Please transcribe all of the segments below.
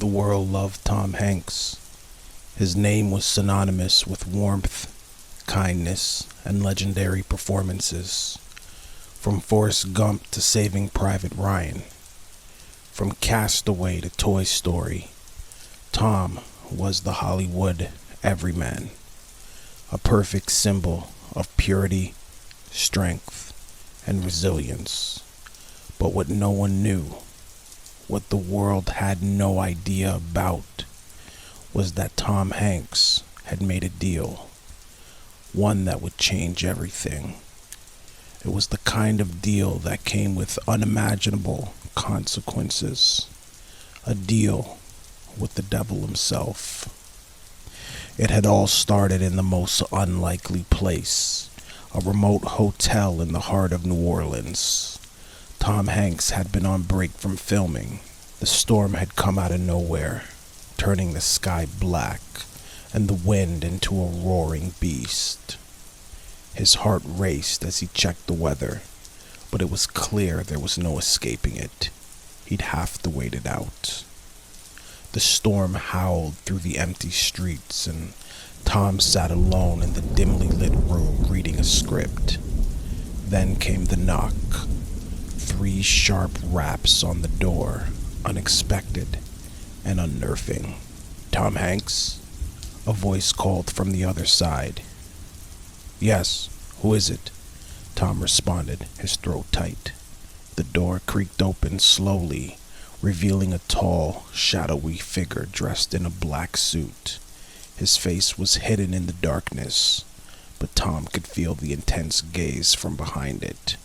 The world loved Tom Hanks. His name was synonymous with warmth, kindness, and legendary performances. From Forrest Gump to Saving Private Ryan, from Castaway to Toy Story, Tom was the Hollywood everyman, a perfect symbol of purity, strength, and resilience. But what no one knew, what the world had no idea about, was that Tom Hanks had made a deal, one that would change everything. It was the kind of deal that came with unimaginable consequences, a deal with the devil himself. It had all started in the most unlikely place, a remote hotel in the heart of New Orleans. Tom Hanks had been on break from filming. The storm had come out of nowhere, turning the sky black and the wind into a roaring beast. His heart raced as he checked the weather, but it was clear there was no escaping it. He'd have to wait it out. The storm howled through the empty streets, and Tom sat alone in the dimly lit room reading a script. Then came the knock. 3 sharp raps on the door, unexpected and unnerving. "Tom Hanks?" A voice called from the other side. "Yes, who is it?" Tom responded, his throat tight. The door creaked open slowly, revealing a tall, shadowy figure dressed in a black suit. His face was hidden in the darkness, but Tom could feel the intense gaze from behind it.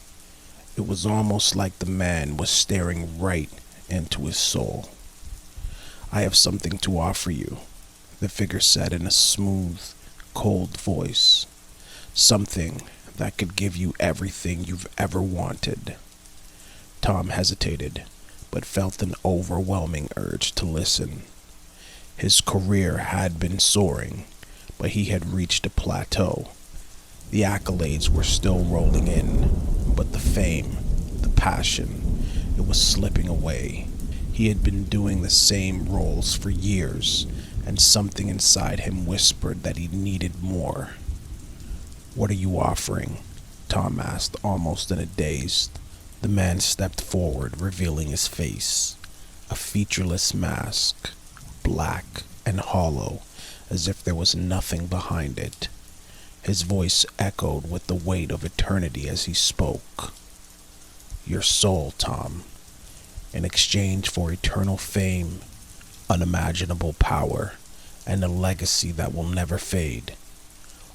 It was almost like the man was staring right into his soul. "I have something to offer you," the figure said in a smooth, cold voice. "Something that could give you everything you've ever wanted." Tom hesitated, but felt an overwhelming urge to listen. His career had been soaring, but he had reached a plateau. The accolades were still rolling in, but the fame, the passion, it was slipping away. He had been doing the same roles for years, and something inside him whispered that he needed more. "What are you offering?" Tom asked, almost in a daze. The man stepped forward, revealing his face, a featureless mask, black and hollow, as if there was nothing behind it. His voice echoed with the weight of eternity as he spoke. "Your soul, Tom. In exchange for eternal fame, unimaginable power, and a legacy that will never fade.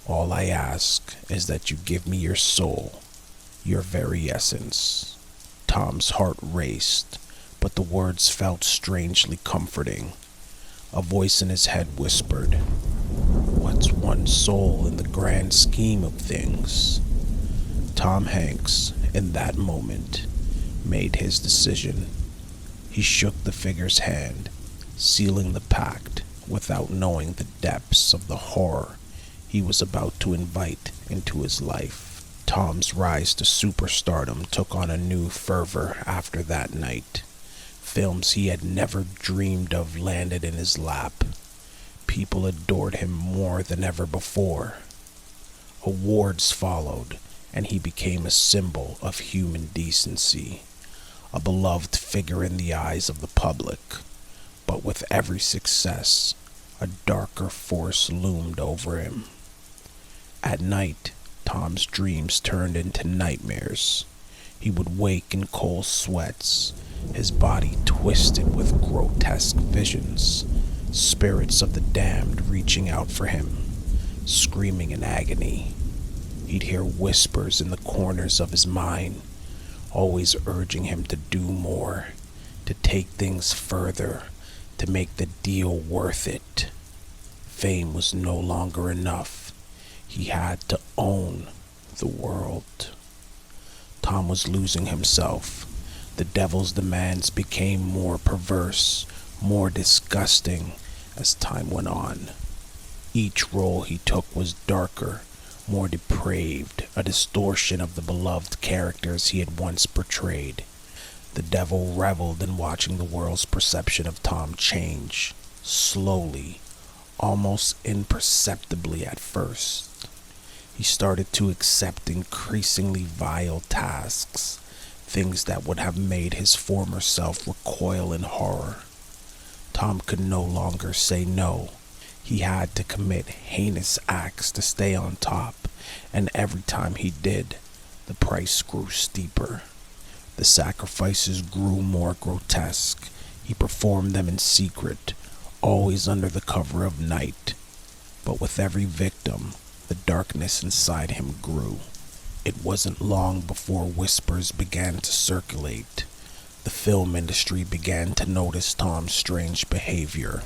All I ask is that you give me your soul, your very essence." Tom's heart raced, but the words felt strangely comforting. A voice in his head whispered, "What's one soul in the grand scheme of things?" Tom Hanks, in that moment, made his decision. He shook the figure's hand, sealing the pact without knowing the depths of the horror he was about to invite into his life. Tom's rise to superstardom took on a new fervor after that night. Films he had never dreamed of landed in his lap. People adored him more than ever before. Awards followed, and he became a symbol of human decency, a beloved figure in the eyes of the public. But with every success, a darker force loomed over him. At night, Tom's dreams turned into nightmares. He would wake in cold sweats, his body twisted with grotesque visions, spirits of the damned reaching out for him, screaming in agony. He'd hear whispers in the corners of his mind, always urging him to do more, to take things further, to make the deal worth it. Fame was no longer enough. He had to own the world. Tom was losing himself. The devil's demands became more perverse, more disgusting as time went on. Each role he took was darker, more depraved, a distortion of the beloved characters he had once portrayed. The devil reveled in watching the world's perception of Tom change, slowly, almost imperceptibly at first. He started to accept increasingly vile tasks, things that would have made his former self recoil in horror. Tom could no longer say no. He had to commit heinous acts to stay on top, and every time he did, the price grew steeper. The sacrifices grew more grotesque. He performed them in secret, always under the cover of night. But with every victim, the darkness inside him grew. It wasn't long before whispers began to circulate. The film industry began to notice Tom's strange behavior,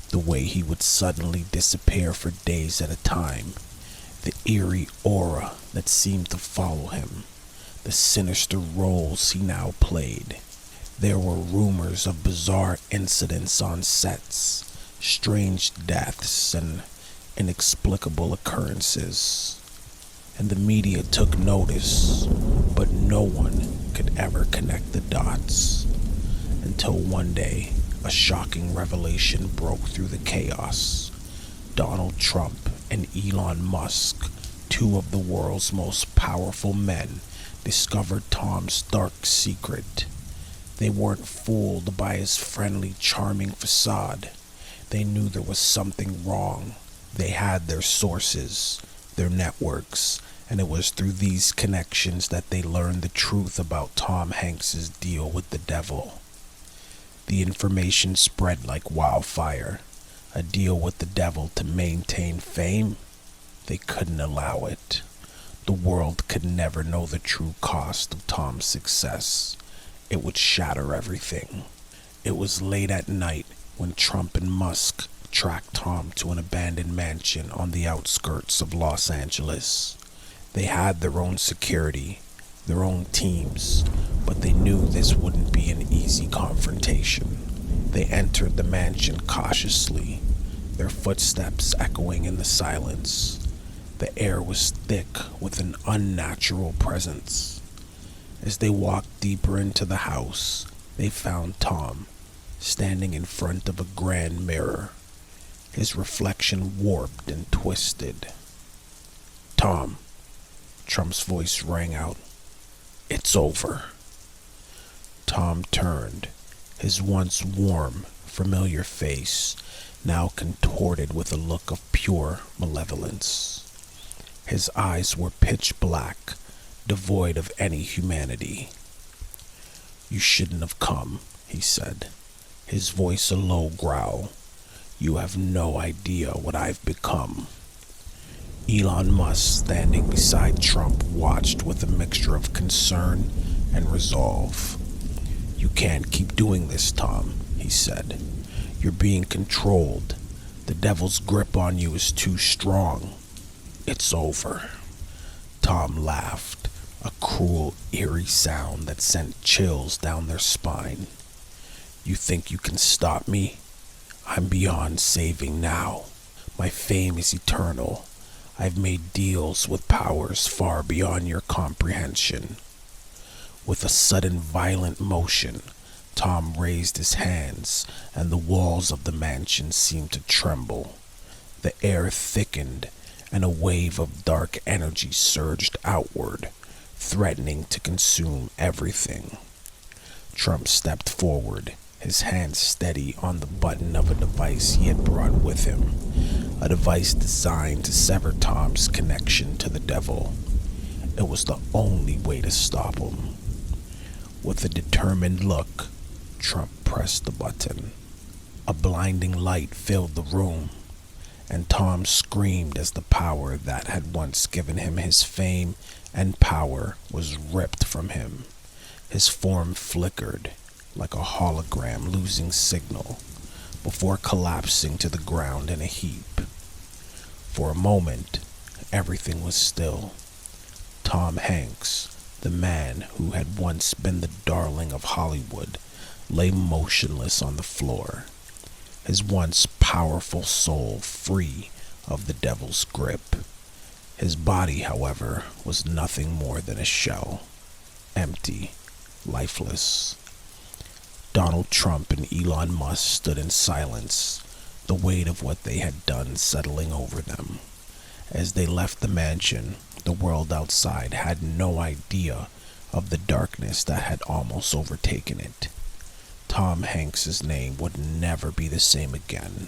the way he would suddenly disappear for days at a time, the eerie aura that seemed to follow him, the sinister roles he now played. There were rumors of bizarre incidents on sets, strange deaths, and inexplicable occurrences. And the media took notice, but no one could ever connect the dots. Until one day, a shocking revelation broke through the chaos. Donald Trump and Elon Musk, two of the world's most powerful men, discovered Tom's dark secret. They weren't fooled by his friendly, charming facade. They knew there was something wrong. They had their sources, their networks, and it was through these connections that they learned the truth about Tom Hanks's deal with the devil. The information spread like wildfire. A deal with the devil to maintain fame? They couldn't allow it. The world could never know the true cost of Tom's success. It would shatter everything. It was late at night when Trump and Musk tracked Tom to an abandoned mansion on the outskirts of Los Angeles. They had their own security, their own teams, but they knew this wouldn't be an easy confrontation. They entered the mansion cautiously, their footsteps echoing in the silence. The air was thick with an unnatural presence. As they walked deeper into the house, they found Tom standing in front of a grand mirror, his reflection warped and twisted. "Tom," Trump's voice rang out, "it's over." Tom turned, his once warm, familiar face now contorted with a look of pure malevolence. His eyes were pitch black, devoid of any humanity. "You shouldn't have come," he said, his voice a low growl. "You have no idea what I've become." Elon Musk, standing beside Trump, watched with a mixture of concern and resolve. "You can't keep doing this, Tom," he said. "You're being controlled. The devil's grip on you is too strong. It's over." Tom laughed, a cruel, eerie sound that sent chills down their spine. "You think you can stop me? I'm beyond saving now. My fame is eternal. I've made deals with powers far beyond your comprehension." With a sudden violent motion, Tom raised his hands, and the walls of the mansion seemed to tremble. The air thickened, and a wave of dark energy surged outward, threatening to consume everything. Trump stepped forward, his hand steady on the button of a device he had brought with him, a device designed to sever Tom's connection to the devil. It was the only way to stop him. With a determined look, Trump pressed the button. A blinding light filled the room, and Tom screamed as the power that had once given him his fame and power was ripped from him. His form flickered like a hologram losing signal before collapsing to the ground in a heap. For a moment, everything was still. Tom Hanks, the man who had once been the darling of Hollywood, lay motionless on the floor, his once powerful soul free of the devil's grip. His body, however, was nothing more than a shell, empty, lifeless. Donald Trump and Elon Musk stood in silence, the weight of what they had done settling over them. As they left the mansion, the world outside had no idea of the darkness that had almost overtaken it. Tom Hanks's name would never be the same again,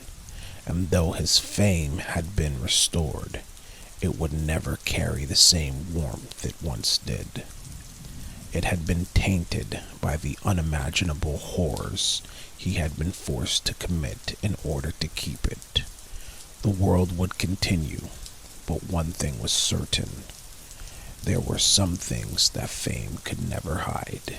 and though his fame had been restored, it would never carry the same warmth it once did. It had been tainted by the unimaginable horrors he had been forced to commit in order to keep it. The world would continue, but one thing was certain. There were some things that fame could never hide.